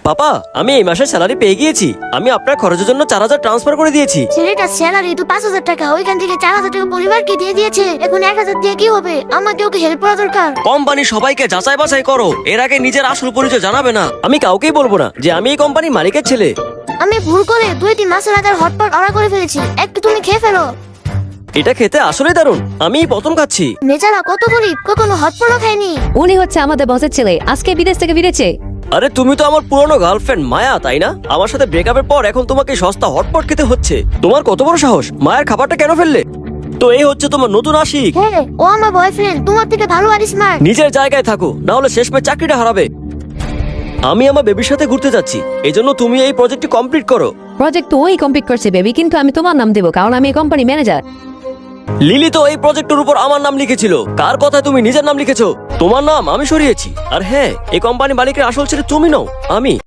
পাপা, আমি এই মাসে স্যালারি পেয়ে গিয়েছি। আমি আপনার খরচের জন্য 4,000 ট্রান্সফার করে দিয়েছি। ছেলেটার স্যালারি তো 5,000 টাকা, ওইখান থেকে 4,000 টাকা পরিবারকে দিয়ে দিয়েছে। এখন 1,000 দিয়ে কি হবে? আমাকে ওকে হেল্প করা দরকার। কোম্পানি সবাইকে যাচাই বাছাই করো, এর আগে নিজের আসল পরিচয় জানাবে না। আমি কাউকেই বলবো না যে আমি এই কোম্পানির মালিকের ছেলে। আমি ভুল করে 2-3 মাসের আগে হটপট অর্ডার করে ফেলেছি, একটু তুমি খেয়ে ফেলো। এটা খেতে আসলেই দারুণ। আমি প্রথম খাচ্ছি। বেচারা কত গরিব, কখনো হটপটও খায়নি। উনি হচ্ছে আমাদের বসের ছেলে, আজকে বিদেশ থেকে ফিরেছে। আরে তুমি তো আমার পুরনো গার্লফ্রেন্ড মায়া, তাই না? আমার সাথে ব্রেকআপের পর এখন তোমাকে সস্তা হটপট খেতে হচ্ছে। তোমার কত বড় সাহস! মায়ের খাবারটা কেন ফেললে? তো এই হচ্ছে তোমার নতুন আশিক। হ্যাঁ, ও আমার বয়ফ্রেন্ড, তোমার থেকে ভালো আর স্মার্ট। নিজের জায়গায় থাকো, না হলে শেষমেশ চাকরিটা হারাবে। আমি আমার বেবির সাথে ঘুরতে যাচ্ছি, এজন্য তুমি এই প্রজেক্টটি কমপ্লিট করো। প্রজেক্ট তো ওই কমপ্লিট করছে বেবি, কিন্তু আমি তোমার নাম দেবো কারণ আমি কোম্পানি ম্যানেজার। লিলি তো এই প্রজেক্টের উপর আমার নাম লিখেছিল। কার কথায় তুমি নিজের নাম লিখেছো? তোমার নাম আমি সরিয়েছি। আর হ্যাঁ, এই কোম্পানি মালিকের আসল ছেলে তুমি নও, আমি।